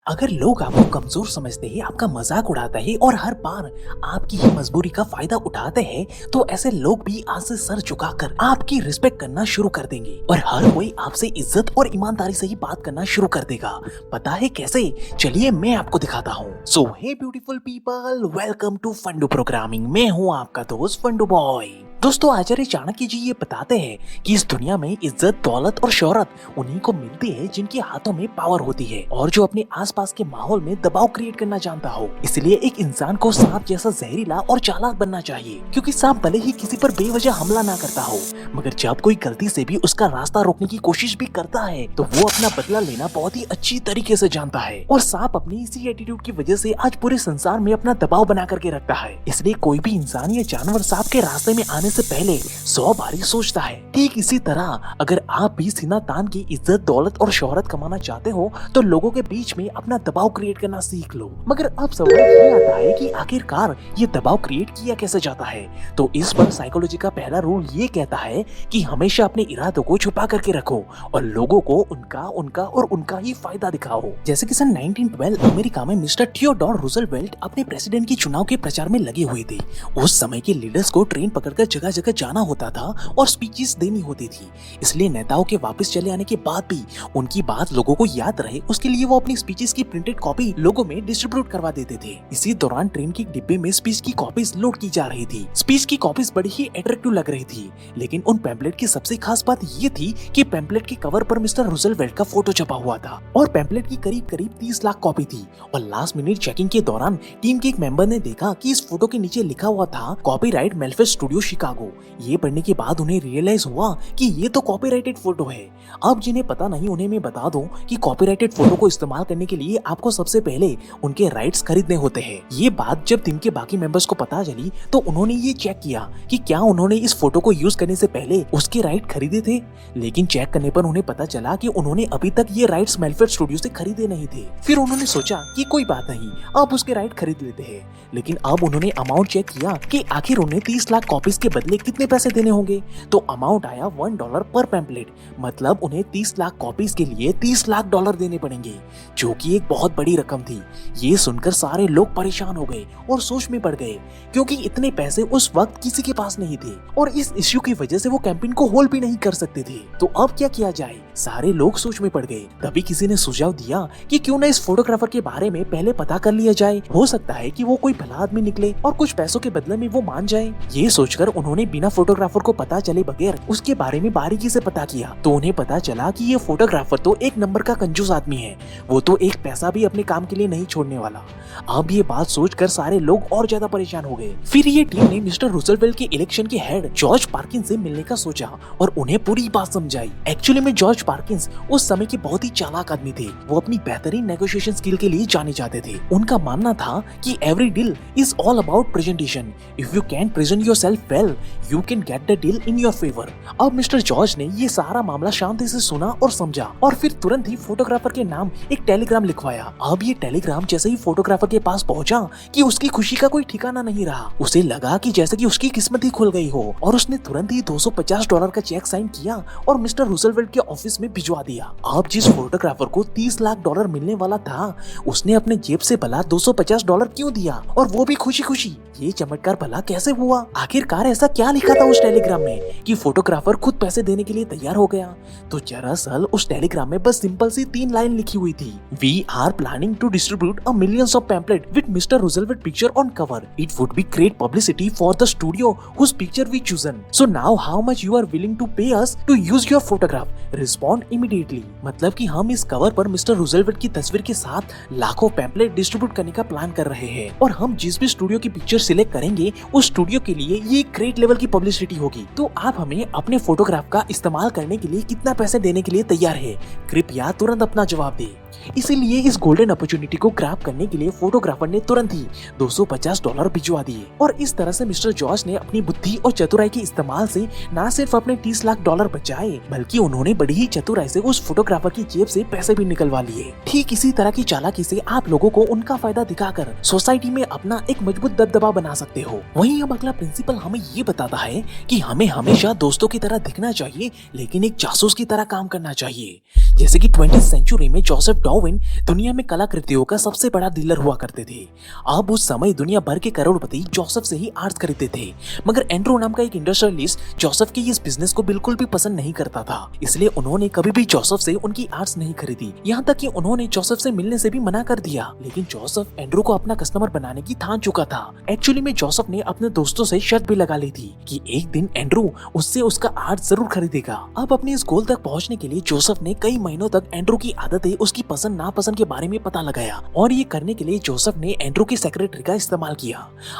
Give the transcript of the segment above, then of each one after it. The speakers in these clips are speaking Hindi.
अगर लोग आपको कमजोर समझते हैं, आपका मजाक उड़ाते हैं और हर बार आपकी ही मजबूरी का फायदा उठाते हैं, तो ऐसे लोग भी आज से सर झुकाकर आपकी रिस्पेक्ट करना शुरू कर देंगे और हर कोई आपसे इज्जत और ईमानदारी से ही बात करना शुरू कर देगा। पता है कैसे? चलिए मैं आपको दिखाता हूँ। So hey beautiful people, welcome to Fundoo programming. मैं हूँ आपका दोस्त फंडू बॉय। दोस्तों, आचार्य चाणक्य जी ये बताते हैं कि इस दुनिया में इज्जत, दौलत और शोहरत उन्हीं को मिलती है जिनके हाथों में पावर होती है और जो अपने आसपास के माहौल में दबाव क्रिएट करना जानता हो। इसलिए एक इंसान को सांप जैसा जहरीला और चालाक बनना चाहिए, क्योंकि सांप भले ही किसी पर बेवजह हमला ना करता हो, मगर जब कोई गलती से भी उसका रास्ता रोकने की कोशिश भी करता है तो वो अपना बदला लेना बहुत ही अच्छी तरीके से जानता है। और सांप अपनी इसी एटीट्यूड की वजह से आज पूरे संसार में अपना दबाव बना करके रखता है। इसलिए कोई भी इंसान या जानवर सांप के रास्ते में आने से पहले 100 बारी सोचता है। ठीक इसी तरह अगर आप भी सीना तान की इज्जत, दौलत और शोहरत कमाना चाहते हो तो लोगों के बीच में अपना दबाव क्रिएट करना सीख लो। मगर अब सवाल ये आता है कि आखिरकार ये दबाव क्रिएट किया कैसे जाता है? तो इस पर साइकोलॉजी का पहला रूल ये कहता है कि हमेशा अपने इरादों को छुपा करके रखो और लोगों को उनका ही फायदा दिखाओ। जैसे कि सन 1912 अमेरिका में मिस्टर थियोडोर रूजवेल्ट अपने प्रेसिडेंट के चुनाव के प्रचार में लगे हुए थे। उस समय के लीडर्स को ट्रेन पकड़कर जगह जगह जाना होता था और स्पीचेस देनी होती थी। इसलिए नेताओं के वापस चले आने के बाद भी उनकी बात लोगों को याद रहे, उसके लिए वो अपनी स्पीचेस की प्रिंटेड कॉपी लोगों में डिस्ट्रीब्यूट करवा देते थे। इसी दौरान ट्रेन के डिब्बे में स्पीच की कॉपीज लोड की जा रही थी। स्पीच की कॉपीज बड़ी ही अट्रैक्टिव लग रही थी, लेकिन उन पैम्पलेट की सबसे खास बात ये थी कि पैम्पलेट के कवर पर मिस्टर रूजवेल्ट का फोटो छपा हुआ था और पैम्पलेट की करीब 30 लाख कॉपी थी। और लास्ट मिनट चेकिंग के दौरान टीम के एक मेंबर ने देखा कि इस फोटो के नीचे लिखा हुआ था कॉपीराइट मेलफेस स्टूडियो शिकागो। ये पढ़ने के बाद उन्हें रियलाइज हुआ कि ये तो कॉपीराइटेड फोटो है। अब जिन्हें पता नहीं उन्हें मैं बता दूं कि कॉपीराइटेड फोटो को इस्तेमाल करने के लिए आपको सबसे पहले उनके राइट्स खरीदने होते हैं। ये बात जब टीम के बाकी मेंबर्स को पता चली तो उन्होंने ये चेक किया कि क्या उन्होंने इस फोटो को यूज करने से पहले उसके राइट खरीदे थे। लेकिन चेक करने पर उन्हें पता चला कि उन्होंने अभी तक ये राइट्स मेलफेस स्टूडियो से खरीदे नहीं थे। फिर उन्होंने सोचा कि कोई बात नहीं, अब उसके राइट खरीद लेते हैं। लेकिन अब उन्होंने अमाउंट चेक किया कि आखिर उन्हें 30 लाख कॉपीज के बदले कितने पैसे देने होंगे। तो अमाउंट आया $1 पर पैम्पलेट, मतलब उन्हें 30 लाख कॉपीज के लिए $30 लाख देने पड़ेंगे, जो कि एक बहुत बड़ी रकम थी। ये सुनकर सारे लोग परेशान हो गए और सोच में पड़ गए, क्योंकि इतने पैसे उस वक्त किसी के पास नहीं थे और इस इश्यू की वजह से वो कैंपेन को होल्ड भी नहीं कर सकते थे। तो अब क्या किया जाए? सारे लोग सोच में पड़ गए। तभी किसी ने सुझाव दिया कि क्यों ना इस फोटोग्राफर के बारे में पहले पता कर लिया जाए, हो सकता है कि वो कोई भला आदमी निकले और कुछ पैसों के बदले में वो मान जाए। ये सोचकर उन्होंने बिना फोटोग्राफर को पता चले बगैर उसके बारे में बारीकी से पता किया। तो उन्हें पता चला कि ये फोटोग्राफर तो एक नंबर का कंजूस आदमी है, वो तो एक पैसा भी अपने काम के लिए नहीं छोड़ने वाला। अब ये बात सोचकर सारे लोग और ज्यादा परेशान हो गए। फिर ये टीम ने मिस्टर रूजवेल्ट के इलेक्शन के हेड जॉर्ज पार्किंस से मिलने का सोचा और उन्हें पूरी बात समझाई। एक्चुअली में जॉर्ज पार्किंस उस समय के बहुत ही चालाक आदमी थे। वो अपनी बेहतरीन नेगोशिएशन स्किल के लिए जाने जाते थे। उनका मानना था कि every deal is all about presentation. If you can present yourself well, you can get the deal in your favour. अब मिस्टर जॉर्ज ने ये सारा मामला शांति से सुना और समझा और फिर तुरंत ही फोटोग्राफर के नाम एक टेलीग्राम लिखवाया। अब ये टेलीग्राम जैसे ही फोटोग्राफर के पास पहुंचा कि उसकी खुशी का कोई ठिकाना नहीं रहा। उसे लगा कि जैसे कि उसकी किस्मत ही खुल गई हो और उसने तुरंत ही $250 का चेक साइन किया और मिस्टर रूजवेल्ट के ऑफिस में भिजवा दिया। अब जिस फोटोग्राफर को $30 लाख मिलने वाला था, उसने अपने जेब से भला $250 क्यों दिया, और वो भी खुशी खुशी? ये चमत्कार भला कैसे हुआ? आखिरकार ऐसा क्या लिखा था उस टेलीग्राम में कि फोटोग्राफर खुद पैसे देने के लिए तैयार हो गया? तो दरअसल उस टेलीग्राम में बस सिंपल सी 3 लाइन लिखी हुई थी। We are planning to distribute a millions of pamphlet with Mr. Roosevelt picture on cover. It would be great publicity for the studio whose picture we chosen. So now how much you are willing to pay us to use your photograph? Respond immediately. मतलब कि हम इस कवर पर मिस्टर रूजवेल्ट की तस्वीर के साथ लाखों पैम्पलेट डिस्ट्रीब्यूट करने का प्लान कर रहे हैं और हम जिस भी स्टूडियो की पिक्चर सिलेक्ट करेंगे उस स्टूडियो के लिए ये ग्रेट लेवल की पब्लिसिटी होगी। तो आप हमें अपने फोटोग्राफ का इस्तेमाल करने के लिए कितना पैसे देने के लिए तैयार है? कृपया तुरंत अपना जवाब दे। इसीलिए इस गोल्डन अपॉर्चुनिटी को ग्रैब करने के लिए फोटोग्राफर ने तुरंत ही $250 भिजवा दिए और इस तरह से मिस्टर जॉर्ज ने अपनी बुद्धि और चतुराई के इस्तेमाल से न सिर्फ अपने $30 लाख बचाए, बल्कि उन्होंने बड़ी ही चतुराई से उस फोटोग्राफर की जेब से पैसे भी निकलवा लिए। ठीक इसी तरह की चालाकी से आप लोगों को उनका फायदा दिखाकर सोसाइटी में अपना एक मजबूत दबदबा बना सकते हो। वहीं अब अगला प्रिंसिपल हमें ये बताता है कि हमें हमेशा दोस्तों की तरह दिखना चाहिए, लेकिन एक जासूस की तरह काम करना चाहिए। जैसे कि 20th सेंचुरी में जोसेफ डार्विन दुनिया में कलाकृतियों का सबसे बड़ा डीलर हुआ करते थे। अब उस समय दुनिया भर के करोड़पति जोसेफ से ही आर्ट्स खरीदते थे, मगर एंड्रू नाम का एक इंडस्ट्रियलिस्ट जोसेफ के इस बिजनेस को बिल्कुल भी पसंद नहीं करता था, इसलिए उन्होंने कभी भी जोसेफ से उनकी आर्ट्स नहीं खरीदी। यहाँ तक कि उन्होंने जोसेफ से मिलने से भी मना कर दिया। लेकिन जोसेफ एंड्रू को अपना कस्टमर बनाने की ठान चुका था। एक्चुअली में जोसेफ ने अपने दोस्तों से शर्त भी लगा ली थी कि एक दिन एंड्रू उससे उसका आर्ट जरूर खरीदेगा। अब अपने इस गोल तक पहुंचने के लिए जोसेफ ने कई महीनों तक एंड्रू की आदतें, उसकी पसंद नापसंद के बारे में पता लगाया, और ये करने के लिए जोसेफ ने एंड्रू की सेक्रेटरी का इस्तेमाल किया।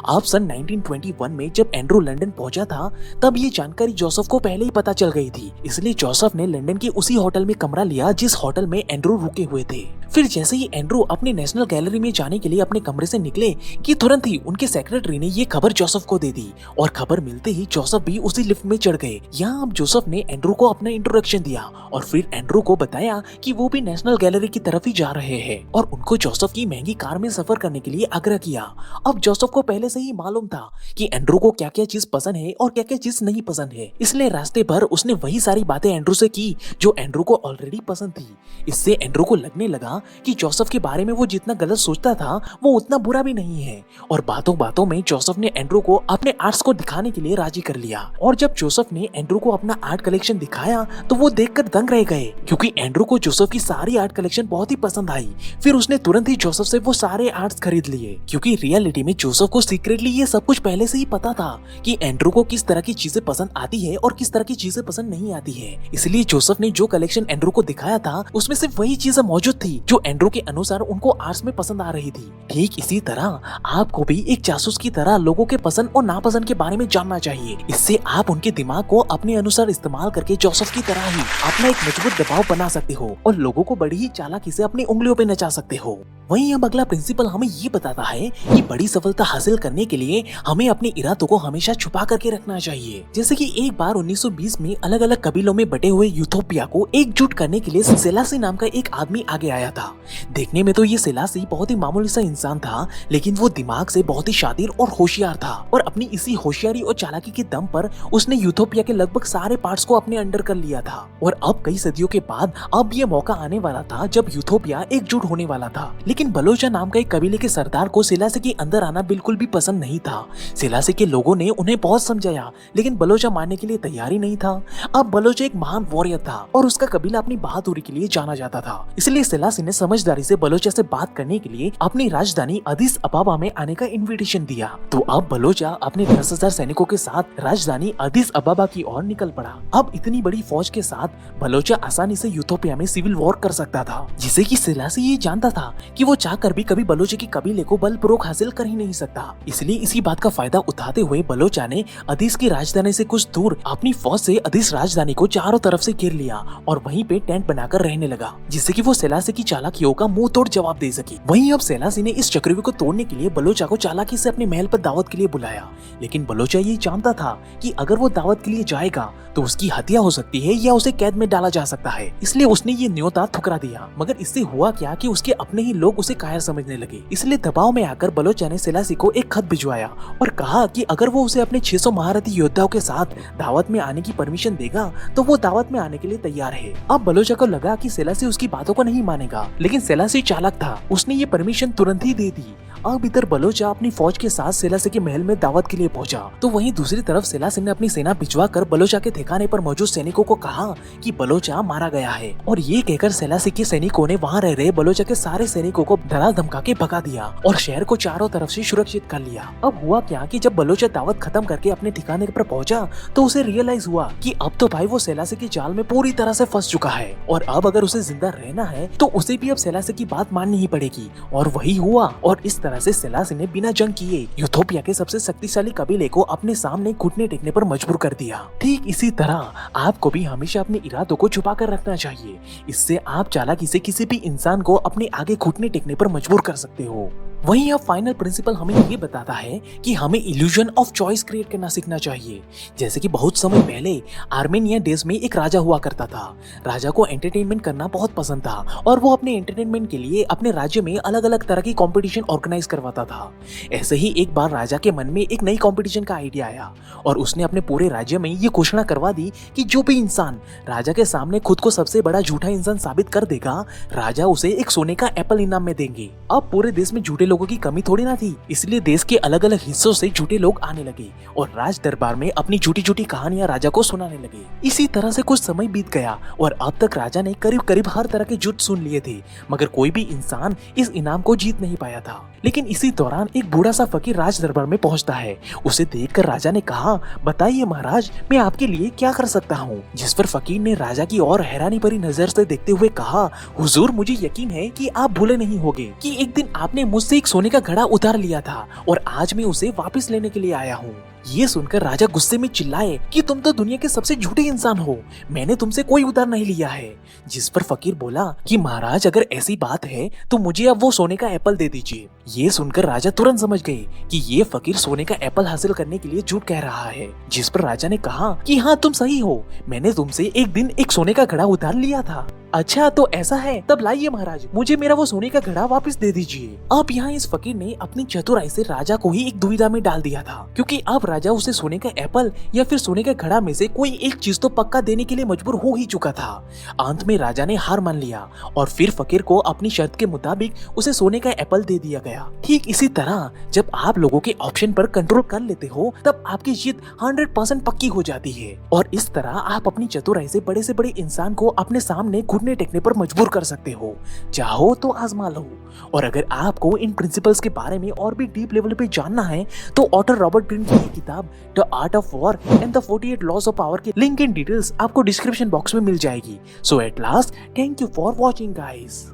अब सन 1921 में जब एंड्रू लंदन पहुंचा था, तब ये जानकारी जोसेफ को पहले ही पता चल गई थी, इसलिए जोसेफ ने लंदन के उसी होटल में कमरा लिया जिस होटल में एंड्रू रुके हुए थे। फिर जैसे ही एंड्रू अपने नेशनल गैलरी में जाने के लिए अपने कमरे से निकले कि तुरंत ही उनके सेक्रेटरी ने ये खबर जोसेफ को दे दी, और खबर मिलते ही जोसेफ भी उसी लिफ्ट में चढ़ गए। यहाँ अब जोसेफ ने एंड्रू को अपना इंट्रोडक्शन दिया और फिर एंड्रू को बताया कि वो भी नेशनल गैलरी की तरफ ही जा रहे हैं, और उनको जोसेफ की महंगी कार में सफर करने के लिए आग्रह किया। अब जोसेफ को पहले से ही मालूम था कि एंड्रू को क्या क्या चीज पसंद है और क्या क्या चीज नहीं पसंद है, इसलिए रास्ते भर उसने वही सारी बातें एंड्रू से की जो एंड्रू को ऑलरेडी पसंद थी। इससे एंड्रू को लगने लगा कि जोसेफ के बारे में वो जितना गलत सोचता था वो उतना बुरा भी नहीं है, और बातों बातों में जोसेफ ने एंड्रू को अपने आर्ट्स को दिखाने के लिए राजी कर लिया। और जब जोसेफ ने एंड्रू को अपना आर्ट कलेक्शन दिखाया तो वो देखकर दंग रह गए, क्योंकि एंड्रू को जोसेफ की सारी आर्ट कलेक्शन बहुत ही पसंद आई। फिर उसने तुरंत ही जोसेफ से वो सारे आर्ट्स खरीद लिए, क्योंकि रियलिटी में जोसेफ को सीक्रेटली ये सब कुछ पहले से ही पता था कि एंड्रू को किस तरह की चीजें पसंद आती है और किस तरह की चीजें पसंद नहीं आती है। इसलिए जोसेफ ने जो कलेक्शन एंड्रू को दिखाया था उसमें सिर्फ वही चीजें मौजूद थी जो एंड्रू के अनुसार उनको आर्ट्स में पसंद आ रही थी। ठीक इसी तरह आपको भी एक जासूस की तरह लोगों के पसंद और नापसंद के बारे में जानना चाहिए। इससे आप उनके दिमाग को अपने अनुसार इस्तेमाल करके जोसेफ की तरह ही अपना एक मजबूत दबाव बना सकते हो और लोगों को बड़ी ही चालाकी से अपनी उंगलियों पे नचा सकते हो। वहीं अब अगला प्रिंसिपल हमें ये बताता है कि बड़ी सफलता हासिल करने के लिए हमें अपने इरादों को हमेशा छुपा करके रखना चाहिए। जैसे कि एक बार 1920 में अलग अलग कबीलों में बटे हुए यूथोपिया को एकजुट करने के लिए सेलासी नाम का एक आदमी आगे आया था। देखने में तो ये सेलासी बहुत ही मामूली सा इंसान था, लेकिन वो दिमाग से बहुत ही शातिर और होशियार था, और अपनी इसी होशियारी और चालाकी के दम पर उसने यूथोपिया के लगभग सारे पार्ट्स को अपने अंडर कर लिया था। और अब कई सदियों के बाद अब ये मौका आने वाला था जब यूथोपिया एकजुट होने वाला था। लेकिन बलोचा नाम का एक कबीले के सरदार को सेलासी के अंदर आना बिल्कुल भी पसंद नहीं था। सेलासी के लोगों ने उन्हें बहुत समझाया, लेकिन बलोचा मानने के लिए तैयार ही नहीं था। अब बलोचा एक महान वॉरियर था और उसका कबीला अपनी बहादुरी के लिए जाना जाता था, इसलिए सेलासी ने समझदारी से बलोचा से बात करने के लिए अपनी राजधानी अदीस अबाबा में आने का इनविटेशन दिया। तो अब बलोचा अपने 10,000 सैनिकों के साथ राजधानी अदीस अबाबा की ओर निकल पड़ा। अब इतनी बड़ी फौज के साथ बलोचा आसानी से यूथोपिया में सिविल वॉर कर सकता था, जिसे कि सेलासी ये जानता था कि वो चाहकर भी कभी बलोचा के कबीले को बलपूर्वक हासिल कर ही नहीं सकता। इसलिए इसी बात का फायदा उठाते हुए बलोचा ने अदीस की राजधानी से कुछ दूर अपनी फौज से अदीस राजधानी को चारों तरफ से घेर लिया और वहीं पे टेंट बनाकर रहने लगा, जिससे कि वो सेलासी की चालाकियों का मुंह तोड़ जवाब दे सके। वहीं अब सेलासी ने इस चक्रव्यूह को तोड़ने के लिए बलोचा को चालाकी से अपने महल पर दावत के लिए बुलाया, लेकिन बलोचा ये जानता था कि अगर वो दावत के लिए जाएगा तो उसकी हत्या हो सकती है या उसे कैद में डाला जा सकता है, इसलिए उसने ये न्योता ठुकरा दिया। मगर इससे हुआ क्या कि उसके अपने ही लोग उसे कायर समझने लगे, इसलिए दबाव में आकर बलोचा ने सेलासी को एक खत भिजवाया और कहा कि अगर वो उसे अपने 600 महारथी योद्धाओं के साथ दावत में आने की परमिशन देगा तो वो दावत में आने के लिए तैयार है। अब बलोचा को लगा कि सेलासी उसकी बातों को नहीं मानेगा, लेकिन सेलासी चालाक था, उसने ये परमिशन तुरंत ही दे दी। अब इधर बलोचा अपनी फौज के साथ सेलासी के महल में दावत के लिए पहुंचा, तो वहीं दूसरी तरफ सेलासी ने अपनी सेना भिजवा कर बलोचा के ठिकाने पर मौजूद सैनिकों को कहा कि बलोचा मारा गया है, और ये कहकर सेलासी के सैनिकों ने वहां रह रहे बलोचा के सारे सैनिकों को डरा धमका के भगा दिया और शहर को चारों तरफ से सुरक्षित कर लिया। अब हुआ क्या कि जब बलोचा दावत खत्म करके अपने ठिकाने पर पहुंचा तो उसे रियलाइज हुआ कि अब तो भाई वो सेलासी के जाल में पूरी तरह से फंस चुका है, और अब अगर उसे जिंदा रहना है तो उसे भी अब सेलासी की बात माननी ही पड़ेगी। और वही हुआ, और इस तरह से सेलासी ने बिना जंग किए यूथोपिया के सबसे शक्तिशाली कबीले को अपने सामने घुटने टेकने पर मजबूर कर दिया। ठीक इसी तरह आपको भी हमेशा अपने इरादों को छुपा कर रखना चाहिए, इससे आप चालाकी से किसी भी इंसान को अपने आगे घुटने टेकने पर मजबूर कर सकते हो। वहीं अब फाइनल प्रिंसिपल हमें ये बताता है कि हमें इल्यूजन ऑफ चॉइस क्रिएट करना सीखना चाहिए। जैसे कि बहुत समय पहले आर्मेनिया देश में एक राजा हुआ करता था। राजा को एंटरटेनमेंट करना बहुत पसंद था और वो अपने एंटरटेनमेंट के लिए अपने राज्य में अलग अलग तरह की कंपटीशन ऑर्गेनाइज करवाता था। ऐसे ही एक बार राजा के मन में एक नई कंपटीशन का आइडिया आया और उसने अपने पूरे राज्य में ये घोषणा करवा दी कि जो भी इंसान राजा के सामने खुद को सबसे बड़ा झूठा इंसान साबित कर देगा, राजा उसे एक सोने का एप्पल इनाम में देंगे। अब पूरे देश में झूठे लोगों की कमी थोड़ी ना थी, इसलिए देश के अलग अलग हिस्सों से झूठे लोग आने लगे और राज दरबार में अपनी झूठी झूठी कहानियां राजा को सुनाने लगे। इसी तरह से कुछ समय बीत गया और अब तक राजा ने करीब करीब हर तरह के झूठ सुन लिए थे, मगर कोई भी इंसान इस इनाम को जीत नहीं पाया था। लेकिन इसी दौरान एक बूढ़ा सा फकीर राज दरबार में पहुंचता है। उसे देखकर राजा ने कहा, बताइए महाराज, मैं आपके लिए क्या कर सकता हूँ। जिस पर फकीर ने राजा की ओर हैरानी भरी नजर से देखते हुए कहा, हुजूर, मुझे यकीन है कि आप भूले नहीं होंगे कि एक दिन आपने मुझसे एक सोने का घड़ा उधार लिया था और आज मैं उसे वापस लेने के लिए आया हूँ। ये सुनकर राजा गुस्से में चिल्लाए कि तुम तो दुनिया के सबसे झूठे इंसान हो, मैंने तुमसे कोई उधार नहीं लिया है। जिस पर फकीर बोला कि महाराज, अगर ऐसी बात है तो मुझे अब वो सोने का एप्पल दे दीजिए। ये सुनकर राजा तुरंत समझ गए कि ये फकीर सोने का एप्पल हासिल करने के लिए झूठ कह रहा है। जिस पर राजा ने कहा कि हाँ, तुम सही हो, मैंने तुमसे एक दिन एक सोने का घड़ा उधार लिया था। अच्छा, तो ऐसा है, तब लाइए महाराज, मुझे मेरा वो सोने का घड़ा वापस दे दीजिए। अब यहाँ इस फकीर ने अपनी चतुराई से राजा को ही एक दुविधा में डाल दिया था, क्योंकि अब राजा उसे सोने का एप्पल या फिर सोने का घड़ा में से कोई एक चीज तो पक्का देने के लिए मजबूर हो ही चुका था। अंत में राजा ने हार मान लिया और फिर फकीर को अपनी शर्त के मुताबिक उसे सोने का एप्पल दे दिया गया। ठीक इसी तरह जब आप लोगों के ऑप्शन पर कंट्रोल कर लेते हो, तब आपकी जीत 100% पक्की हो जाती है और इस तरह आप अपनी चतुराई से बड़े इंसान को अपने सामने घुटने टेकने पर मजबूर कर सकते हो। चाहो तो आजमा लो। और अगर आपको इन प्रिंसिपल्स के बारे में और भी डीप लेवल पे जानना है तो ऑथर रॉबर्ट ग्रीन की किताब the art of war and the 48 laws of power की लिंक इन डिटेल्स आपको डिस्क्रिप्शन बॉक्स में मिल जाएगी। So at last, thank you for watching guys.